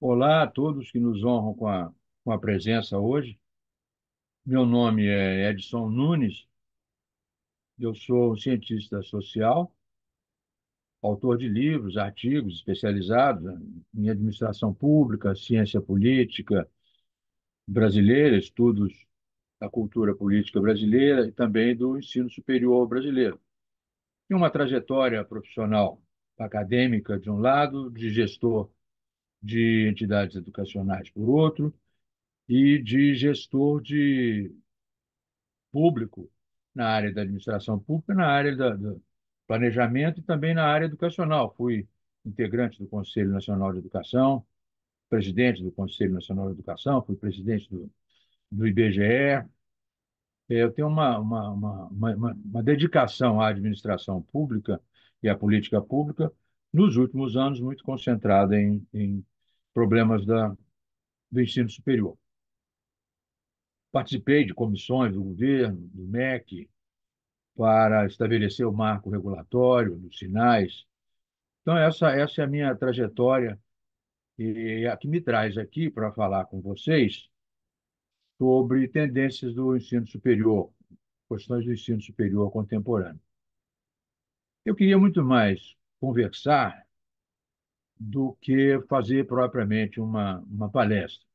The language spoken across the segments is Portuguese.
Olá a todos que nos honram com a presença hoje. Meu nome é Edson Nunes, eu sou cientista social, autor de livros, artigos especializados em administração pública, ciência política brasileira, estudos da cultura política brasileira e também do ensino superior brasileiro. Tenho uma trajetória profissional acadêmica, de um lado, de gestor de entidades educacionais, por outro, e de gestor de público na área da administração pública, na área do planejamento e também na área educacional. Fui integrante do Conselho Nacional de Educação, presidente do Conselho Nacional de Educação, fui presidente do IBGE. Eu tenho uma dedicação à administração pública e à política pública, nos últimos anos, muito concentrada em problemas do ensino superior. Participei de comissões do governo, do MEC, para estabelecer o marco regulatório dos sinais. Então, essa é a minha trajetória e a que me traz aqui para falar com vocês sobre tendências do ensino superior, questões do ensino superior contemporâneo. Eu queria muito mais conversar do que fazer propriamente uma palestra.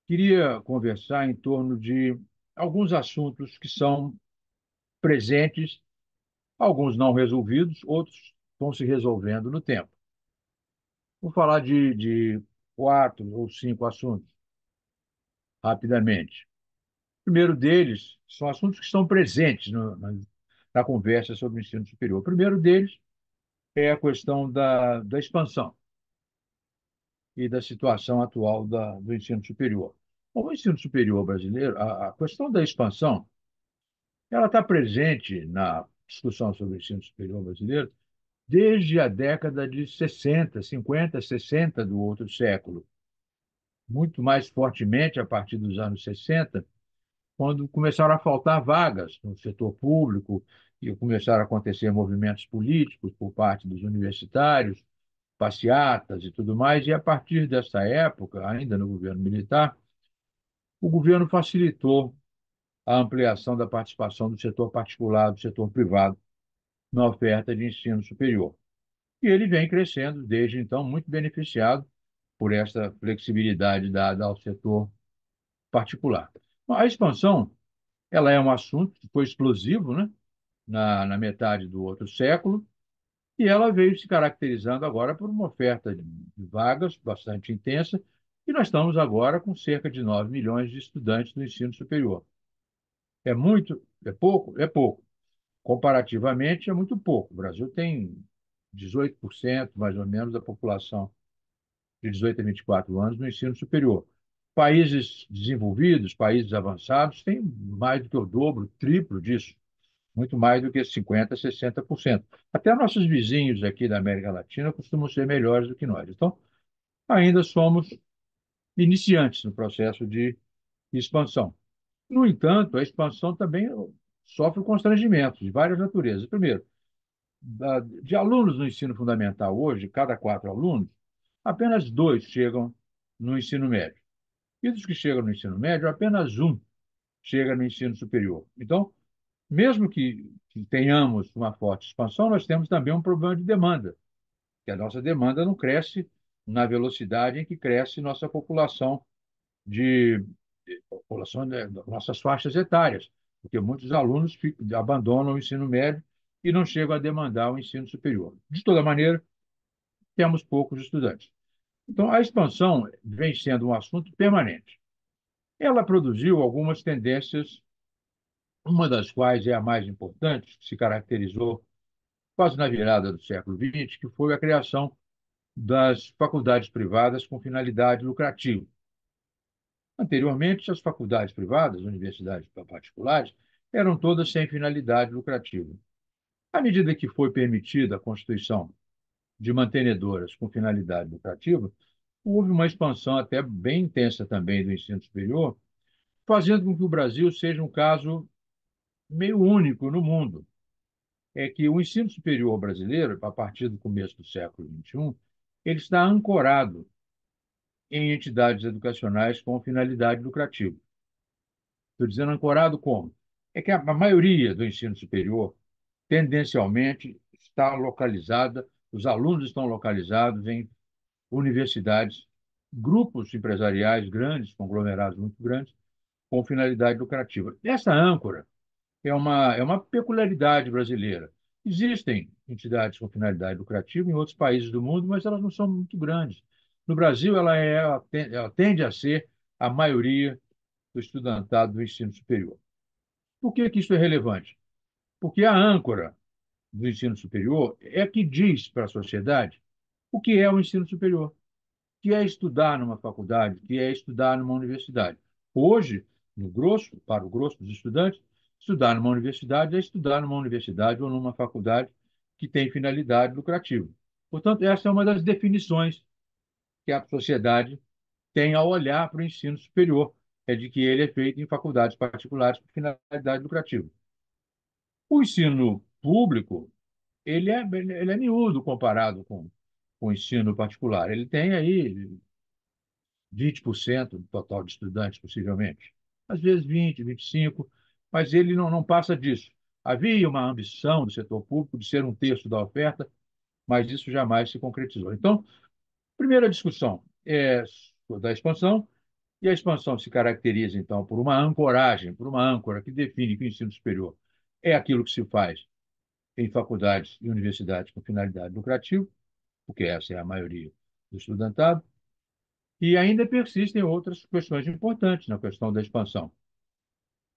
Queria conversar em torno de alguns assuntos que são presentes, alguns não resolvidos, outros vão se resolvendo no tempo. Vou falar de quatro ou cinco assuntos, rapidamente. O primeiro deles são assuntos que estão presentes na conversa sobre o ensino superior. O primeiro deles é a questão da expansão e da situação atual do ensino superior. Bom, o ensino superior brasileiro, a questão da expansão, ela está presente na discussão sobre o ensino superior brasileiro desde a década de 60, 50, 60 do outro século, muito mais fortemente a partir dos anos 60, quando começaram a faltar vagas no setor público e começaram a acontecer movimentos políticos por parte dos universitários, passeatas e tudo mais, e a partir dessa época, ainda no governo militar, o governo facilitou a ampliação da participação do setor particular, do setor privado, na oferta de ensino superior. E ele vem crescendo desde então, muito beneficiado por essa flexibilidade dada ao setor particular. A expansão, ela é um assunto que foi explosivo, né, na metade do outro século, e ela veio se caracterizando agora por uma oferta de vagas bastante intensa, e nós estamos agora com cerca de 9 milhões de estudantes do ensino superior. É muito? É pouco? É pouco. Comparativamente, é muito pouco. O Brasil tem 18%, mais ou menos, da população de 18 a 24 anos no ensino superior. Países desenvolvidos, países avançados, têm mais do que o dobro, o triplo disso, muito mais do que 50%, 60%. Até nossos vizinhos aqui da América Latina costumam ser melhores do que nós. Então, ainda somos iniciantes no processo de expansão. No entanto, a expansão também sofre constrangimentos de várias naturezas. Primeiro, de alunos no ensino fundamental hoje, cada quatro alunos, apenas dois chegam no ensino médio. E dos que chegam no ensino médio, apenas um chega no ensino superior. Então, mesmo que tenhamos uma forte expansão, nós temos também um problema de demanda, que a nossa demanda não cresce na velocidade em que cresce nossa população de população, né, das nossas faixas etárias, porque muitos alunos abandonam o ensino médio e não chegam a demandar o ensino superior. De toda maneira, temos poucos estudantes. Então, a expansão vem sendo um assunto permanente. Ela produziu algumas tendências, uma das quais é a mais importante, que se caracterizou quase na virada do século XX, que foi a criação das faculdades privadas com finalidade lucrativa. Anteriormente, as faculdades privadas, universidades particulares, eram todas sem finalidade lucrativa. À medida que foi permitida a constituição de mantenedoras com finalidade lucrativa, houve uma expansão até bem intensa também do ensino superior, fazendo com que o Brasil seja um caso meio único no mundo. É que o ensino superior brasileiro, a partir do começo do século XXI, ele está ancorado em entidades educacionais com finalidade lucrativa. Estou dizendo ancorado como? É que a maioria do ensino superior, tendencialmente, está localizada, os alunos estão localizados em universidades, grupos empresariais grandes, conglomerados muito grandes, com finalidade lucrativa. Essa âncora é uma peculiaridade brasileira. Existem entidades com finalidade lucrativa em outros países do mundo, mas elas não são muito grandes. No Brasil, ela tende a ser a maioria do estudantado do ensino superior. Por que que isso é relevante? Porque a âncora do ensino superior é que diz para a sociedade o que é o ensino superior, que é estudar numa faculdade, que é estudar numa universidade. Hoje, no grosso, para o grosso dos estudantes, estudar numa universidade é estudar numa universidade ou numa faculdade que tem finalidade lucrativa. Portanto, essa é uma das definições que a sociedade tem ao olhar para o ensino superior, é de que ele é feito em faculdades particulares com finalidade lucrativa. O ensino público, ele é miúdo comparado com o ensino particular. Ele tem aí 20% do total de estudantes, possivelmente. Às vezes 20, 25, mas ele não passa disso. Havia uma ambição do setor público de ser um terço da oferta, mas isso jamais se concretizou. Então, primeira discussão é da expansão, e a expansão se caracteriza, então, por uma ancoragem, por uma âncora que define que o ensino superior é aquilo que se faz em faculdades e universidades com finalidade lucrativa, porque essa é a maioria do estudantado. E ainda persistem outras questões importantes na questão da expansão.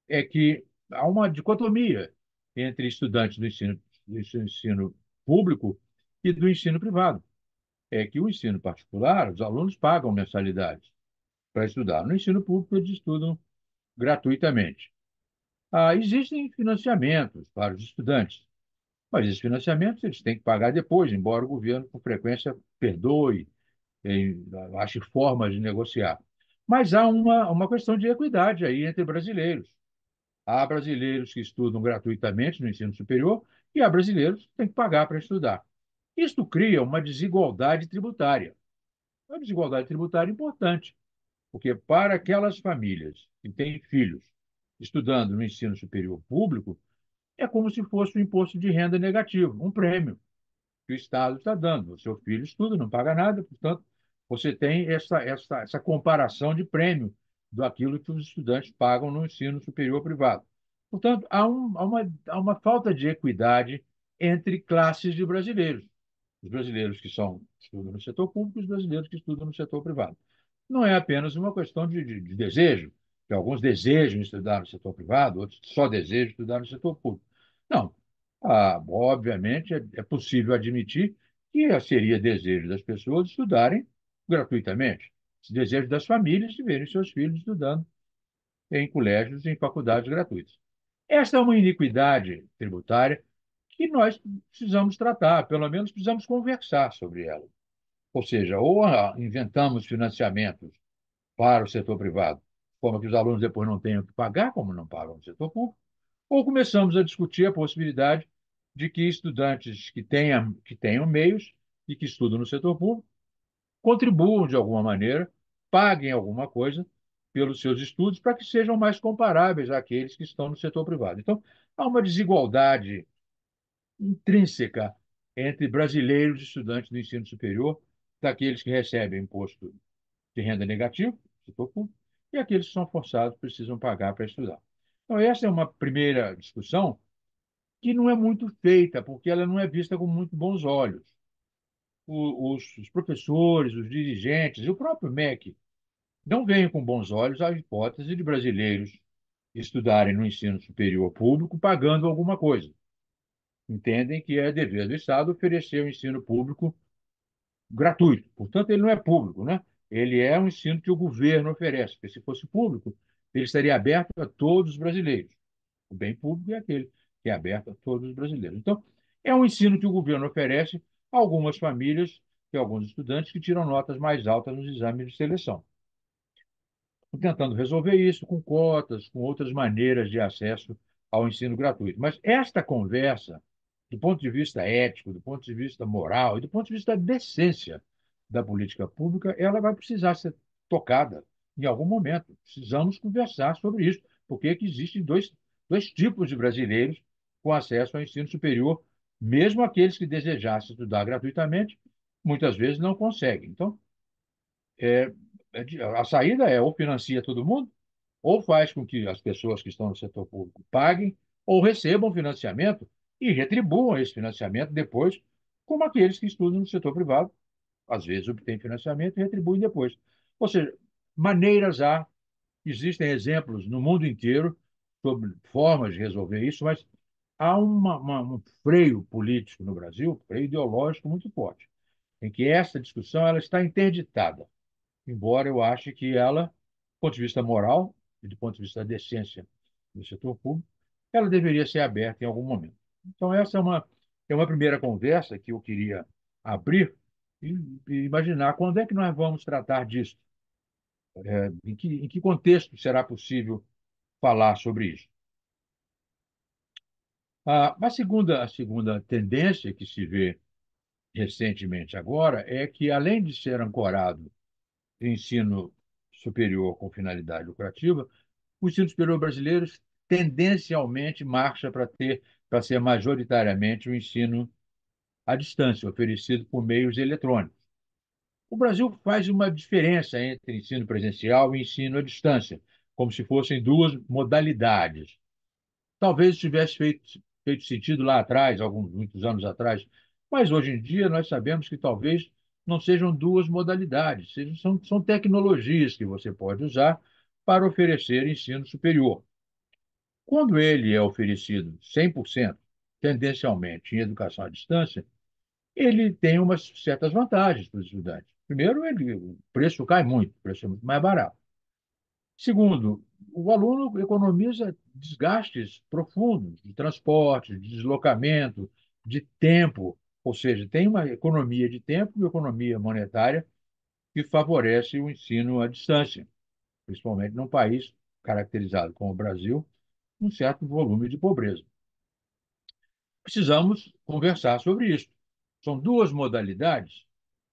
É que há uma dicotomia entre estudantes do ensino público e do ensino privado. É que o ensino particular, os alunos pagam mensalidade para estudar. No ensino público, eles estudam gratuitamente. Existem financiamentos para os estudantes, mas esses financiamentos eles têm que pagar depois, embora o governo, com frequência, perdoe, ache formas de negociar. Mas há uma questão de equidade aí entre brasileiros. Há brasileiros que estudam gratuitamente no ensino superior e há brasileiros que têm que pagar para estudar. Isto cria uma desigualdade tributária. Uma desigualdade tributária importante, porque para aquelas famílias que têm filhos estudando no ensino superior público, é como se fosse um imposto de renda negativo, um prêmio que o Estado está dando. O seu filho estuda, não paga nada, portanto, você tem essa comparação de prêmio daquilo que os estudantes pagam no ensino superior privado. Portanto, há uma falta de equidade entre classes de brasileiros. Os brasileiros que estudam no setor público e os brasileiros que estudam no setor privado. Não é apenas uma questão de desejo, que alguns desejam estudar no setor privado, outros só desejam estudar no setor público. Não. Obviamente, é possível admitir que seria desejo das pessoas estudarem gratuitamente. Desejo das famílias de verem seus filhos estudando em colégios e em faculdades gratuitas. Esta é uma iniquidade tributária que nós precisamos tratar, pelo menos precisamos conversar sobre ela. Ou seja, ou inventamos financiamentos para o setor privado, como que os alunos depois não tenham que pagar, como não pagam no setor público, ou começamos a discutir a possibilidade de que estudantes que tenham meios e que estudam no setor público contribuam de alguma maneira, paguem alguma coisa pelos seus estudos para que sejam mais comparáveis àqueles que estão no setor privado. Então, há uma desigualdade intrínseca entre brasileiros estudantes do ensino superior, daqueles que recebem imposto de renda negativo, setor público, e aqueles que são forçados precisam pagar para estudar. Então, essa é uma primeira discussão que não é muito feita, porque ela não é vista com muito bons olhos. Os professores, os dirigentes e o próprio MEC não veem com bons olhos a hipótese de brasileiros estudarem no ensino superior público pagando alguma coisa. Entendem que é dever do Estado oferecer o ensino público gratuito. Portanto, ele não é público, né? Ele é um ensino que o governo oferece, porque se fosse público, ele estaria aberto a todos os brasileiros. O bem público é aquele que é aberto a todos os brasileiros. Então, é um ensino que o governo oferece a algumas famílias e a alguns estudantes que tiram notas mais altas nos exames de seleção. Estou tentando resolver isso com cotas, com outras maneiras de acesso ao ensino gratuito. Mas esta conversa, do ponto de vista ético, do ponto de vista moral e do ponto de vista da decência da política pública, ela vai precisar ser tocada em algum momento. Precisamos conversar sobre isso, porque que existem dois tipos de brasileiros com acesso ao ensino superior, mesmo aqueles que desejassem estudar gratuitamente, muitas vezes não conseguem. Então, é, a saída é ou financia todo mundo, ou faz com que as pessoas que estão no setor público paguem, ou recebam financiamento e retribuam esse financiamento depois, como aqueles que estudam no setor privado, às vezes obtêm financiamento e retribuem depois. Ou seja, maneiras há, existem exemplos no mundo inteiro sobre formas de resolver isso, mas há um freio político no Brasil, um freio ideológico muito forte, em que essa discussão ela está interditada, embora eu ache que ela, do ponto de vista moral e do ponto de vista da decência do setor público, ela deveria ser aberta em algum momento. Então, essa é uma primeira conversa que eu queria abrir e imaginar quando é que nós vamos tratar disso, em que contexto será possível falar sobre isso. A segunda tendência que se vê recentemente agora é que, além de ser ancorado em ensino superior com finalidade lucrativa, o ensino superior brasileiro tendencialmente marcha para ser majoritariamente o ensino à distância, oferecido por meios eletrônicos. O Brasil faz uma diferença entre ensino presencial e ensino à distância, como se fossem duas modalidades. Talvez tivesse feito sentido lá atrás, muitos anos atrás, mas hoje em dia nós sabemos que talvez não sejam duas modalidades, são tecnologias que você pode usar para oferecer ensino superior. Quando ele é oferecido 100%, tendencialmente, em educação à distância, ele tem umas certas vantagens para os estudantes. Primeiro, o preço cai muito, o preço é muito mais barato. Segundo, o aluno economiza desgastes profundos de transporte, de deslocamento, de tempo, ou seja, tem uma economia de tempo e economia monetária que favorece o ensino à distância, principalmente num país caracterizado como o Brasil, um certo volume de pobreza. Precisamos conversar sobre isso. São duas modalidades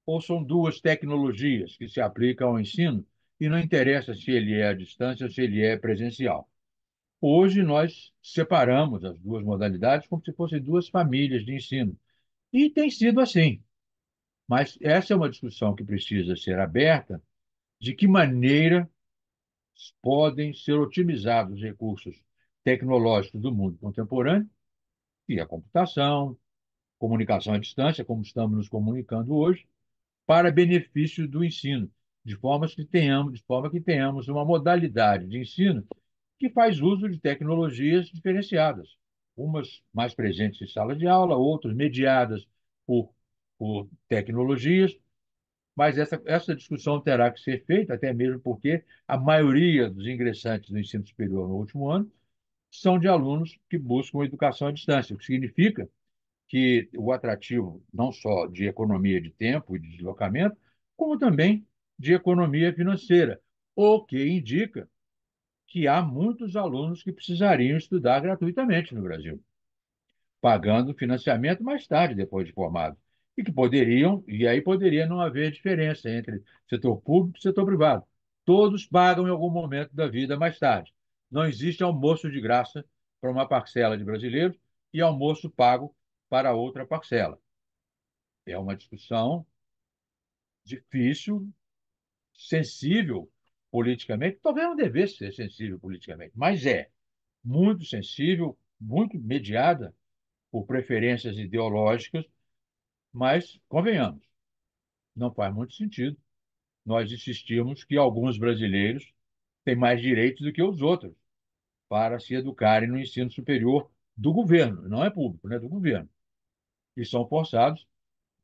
ou são duas tecnologias que se aplicam ao ensino e não interessa se ele é à distância ou se ele é presencial. Hoje nós separamos as duas modalidades como se fossem duas famílias de ensino. E tem sido assim. Mas essa é uma discussão que precisa ser aberta de que maneira podem ser otimizados os recursos tecnológicos do mundo contemporâneo, e a computação, comunicação à distância, como estamos nos comunicando hoje, para benefício do ensino, de forma que tenhamos uma modalidade de ensino que faz uso de tecnologias diferenciadas, umas mais presentes em sala de aula, outras mediadas por tecnologias, mas essa discussão terá que ser feita, até mesmo porque a maioria dos ingressantes do ensino superior no último ano são de alunos que buscam educação à distância, o que significa que o atrativo não só de economia de tempo e de deslocamento, como também de economia financeira, o que indica que há muitos alunos que precisariam estudar gratuitamente no Brasil, pagando financiamento mais tarde, depois de formado, e que poderiam, e aí poderia não haver diferença entre setor público e setor privado. Todos pagam em algum momento da vida mais tarde. Não existe almoço de graça para uma parcela de brasileiros e almoço pago para outra parcela. É uma discussão difícil, sensível politicamente, talvez não devesse ser sensível politicamente, mas é muito sensível, muito mediada por preferências ideológicas, mas, convenhamos, não faz muito sentido nós insistirmos que alguns brasileiros têm mais direitos do que os outros para se educarem no ensino superior do governo, não é público, né, do governo, e são forçados,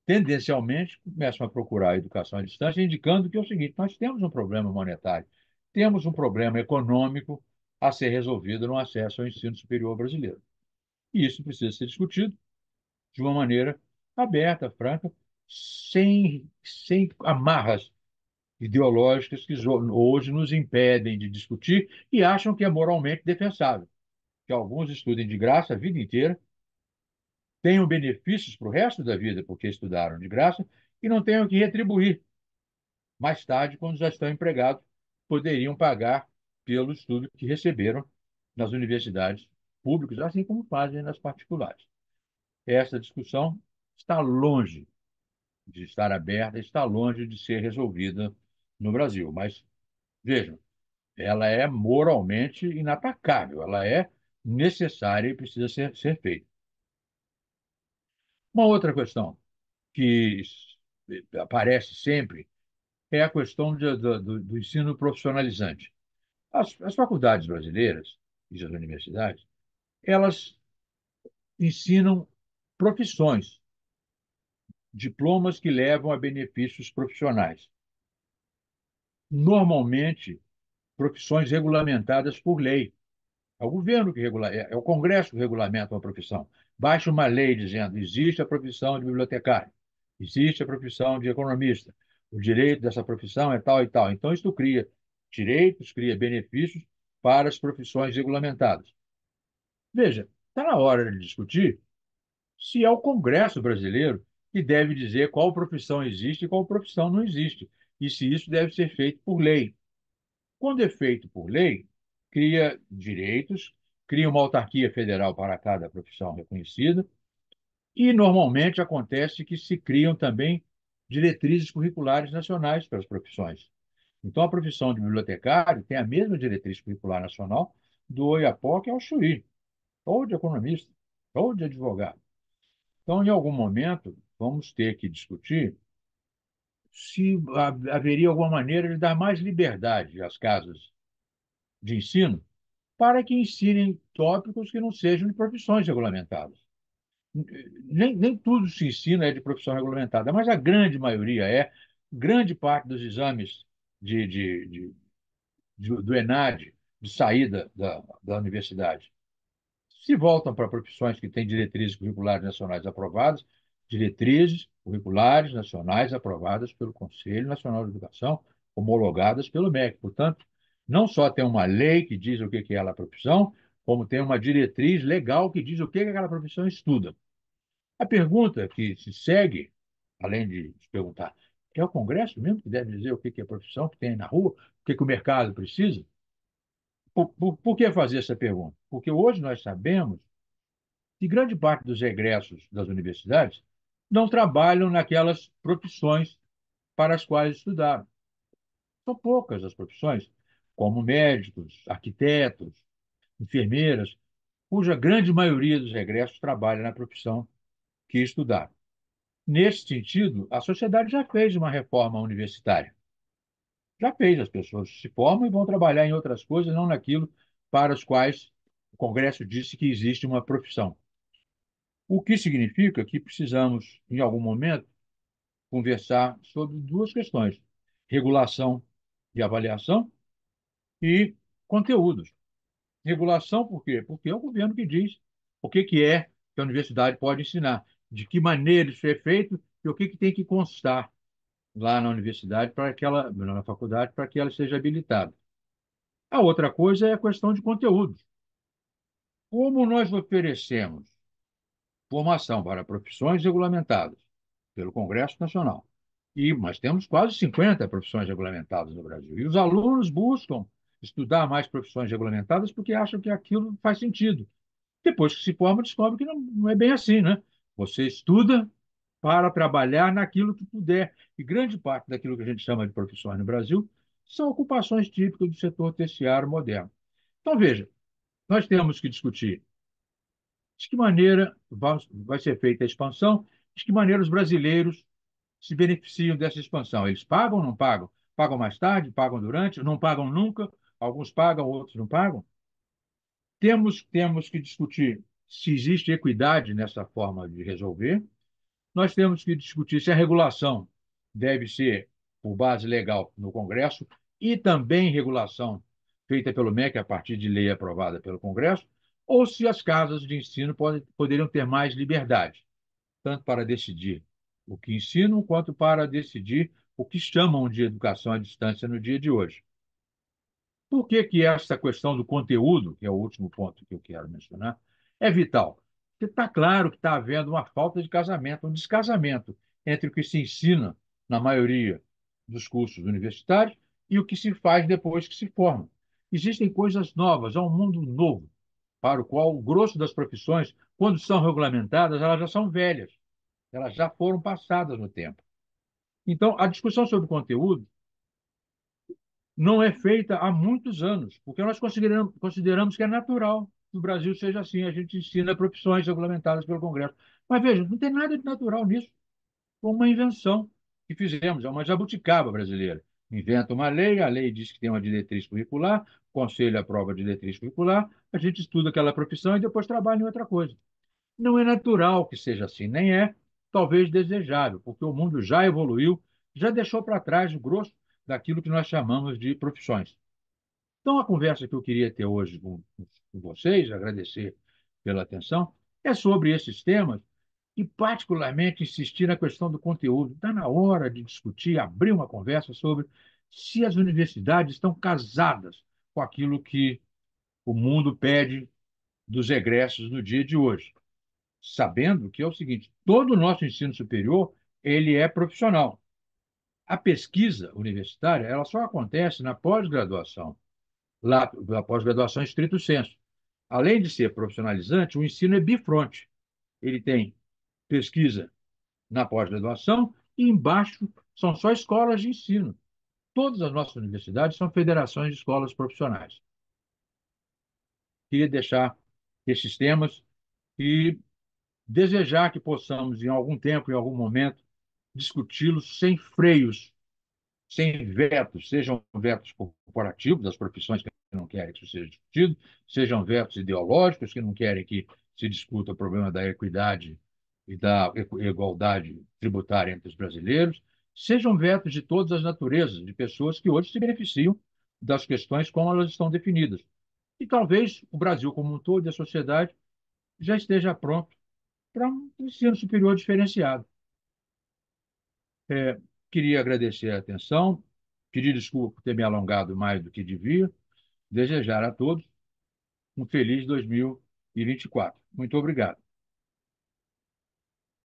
tendencialmente, começam a procurar a educação à distância, indicando que é o seguinte: nós temos um problema monetário, temos um problema econômico a ser resolvido no acesso ao ensino superior brasileiro. E isso precisa ser discutido de uma maneira aberta, franca, sem amarras ideológicas que hoje nos impedem de discutir e acham que é moralmente defensável. Que alguns estudem de graça a vida inteira, tenham benefícios para o resto da vida porque estudaram de graça, e não tenham que retribuir mais tarde, quando já estão empregados, poderiam pagar pelo estudo que receberam nas universidades públicas, assim como fazem nas particulares. Essa discussão está longe de estar aberta, está longe de ser resolvida no Brasil. Mas, vejam, ela é moralmente inatacável, ela é necessária e precisa ser feita. Uma outra questão que aparece sempre é a questão do ensino profissionalizante. As faculdades brasileiras e as universidades, elas ensinam profissões, diplomas que levam a benefícios profissionais. Normalmente, profissões regulamentadas por lei. É o governo que regula, é o Congresso que regulamenta uma profissão. Baixa uma lei dizendo existe a profissão de bibliotecário, existe a profissão de economista, o direito dessa profissão é tal e tal. Então, isso cria direitos, cria benefícios para as profissões regulamentadas. Veja, está na hora de discutir se é o Congresso brasileiro que deve dizer qual profissão existe e qual profissão não existe, e se isso deve ser feito por lei. Quando é feito por lei, cria direitos, cria uma autarquia federal para cada profissão reconhecida, e normalmente acontece que se criam também diretrizes curriculares nacionais para as profissões. Então, a profissão de bibliotecário tem a mesma diretriz curricular nacional do Oiapoque ao Chuí, ou de economista, ou de advogado. Então, em algum momento, vamos ter que discutir se haveria alguma maneira de dar mais liberdade às casas de ensino para que ensinem tópicos que não sejam de profissões regulamentadas. Nem tudo se ensina é de profissão regulamentada, mas a grande maioria é. Grande parte dos exames do ENAD, de saída da universidade, se voltam para profissões que têm diretrizes curriculares nacionais aprovadas, diretrizes curriculares nacionais aprovadas pelo Conselho Nacional de Educação, homologadas pelo MEC. Portanto, não só tem uma lei que diz o que é aquela profissão, como tem uma diretriz legal que diz o que aquela profissão estuda. A pergunta que se segue, além de se perguntar, é o Congresso mesmo que deve dizer o que é profissão que tem na rua, o que o mercado precisa? Por que fazer essa pergunta? Porque hoje nós sabemos que grande parte dos egressos das universidades não trabalham naquelas profissões para as quais estudaram. São poucas as profissões, como médicos, arquitetos, enfermeiras, cuja grande maioria dos egressos trabalha na profissão que estudaram. Nesse sentido, a sociedade já fez uma reforma universitária. Já fez, as pessoas se formam e vão trabalhar em outras coisas, não naquilo para os quais o Congresso disse que existe uma profissão. O que significa que precisamos, em algum momento, conversar sobre duas questões: regulação e avaliação e conteúdos. Regulação por quê? Porque é o governo que diz o que é que a universidade pode ensinar, de que maneira isso é feito e o que tem que constar lá na universidade para que ela, na faculdade, para que ela seja habilitada. A outra coisa é a questão de conteúdos. Como nós oferecemos formação para profissões regulamentadas pelo Congresso Nacional, mas temos quase 50 profissões regulamentadas no Brasil, e os alunos buscam estudar mais profissões regulamentadas porque acham que aquilo faz sentido. Depois que se forma, descobre que não é bem assim, né? Você estuda para trabalhar naquilo que puder. E grande parte daquilo que a gente chama de profissões no Brasil são ocupações típicas do setor terciário moderno. Então, veja, nós temos que discutir de que maneira vai ser feita a expansão, de que maneira os brasileiros se beneficiam dessa expansão. Eles pagam ou não pagam? Pagam mais tarde, pagam durante, não pagam nunca, alguns pagam, outros não pagam. Temos que discutir se existe equidade nessa forma de resolver. Nós temos que discutir se a regulação deve ser por base legal no Congresso e também regulação feita pelo MEC a partir de lei aprovada pelo Congresso, ou se as casas de ensino poderiam ter mais liberdade, tanto para decidir o que ensinam, quanto para decidir o que chamam de educação à distância no dia de hoje. Por que essa questão do conteúdo, que é o último ponto que eu quero mencionar, é vital? Porque está claro que está havendo uma falta de casamento, um descasamento entre o que se ensina na maioria dos cursos universitários, e o que se faz depois que se forma. Existem coisas novas, há um mundo novo, para o qual o grosso das profissões, quando são regulamentadas, elas já são velhas, elas já foram passadas no tempo. Então, a discussão sobre conteúdo não é feita há muitos anos, porque nós consideramos que é natural que o Brasil seja assim, a gente ensina profissões regulamentadas pelo Congresso. Mas veja, não tem nada de natural nisso. Foi uma invenção que fizemos, é uma jabuticaba brasileira. Inventa uma lei, a lei diz que tem uma diretriz curricular, o conselho aprova a diretriz curricular, a gente estuda aquela profissão e depois trabalha em outra coisa. Não é natural que seja assim, nem é talvez desejável, porque o mundo já evoluiu, já deixou para trás o grosso daquilo que nós chamamos de profissões. Então, a conversa que eu queria ter hoje com vocês, agradecer pela atenção, é sobre esses temas e, particularmente, insistir na questão do conteúdo. Está na hora de discutir, abrir uma conversa sobre se as universidades estão casadas com aquilo que o mundo pede dos egressos no dia de hoje, sabendo que é o seguinte: todo o nosso ensino superior ele é profissional. A pesquisa universitária ela só acontece na pós-graduação, lá na pós-graduação em estrito senso. Além de ser profissionalizante, o ensino é bifronte. Ele tem pesquisa na pós-graduação e embaixo são só escolas de ensino. Todas as nossas universidades são federações de escolas profissionais. Queria deixar esses temas e desejar que possamos, em algum tempo, em algum momento, discuti-los sem freios, sem vetos, sejam vetos corporativos das profissões que não querem que isso seja discutido, sejam vetos ideológicos que não querem que se discuta o problema da equidade e da igualdade tributária entre os brasileiros, sejam vetos de todas as naturezas, de pessoas que hoje se beneficiam das questões como elas estão definidas. E talvez o Brasil como um todo e a sociedade já esteja pronto para um ensino superior diferenciado. É, queria agradecer a atenção, pedir desculpa por ter me alongado mais do que devia, desejar a todos um feliz 2024. Muito obrigado.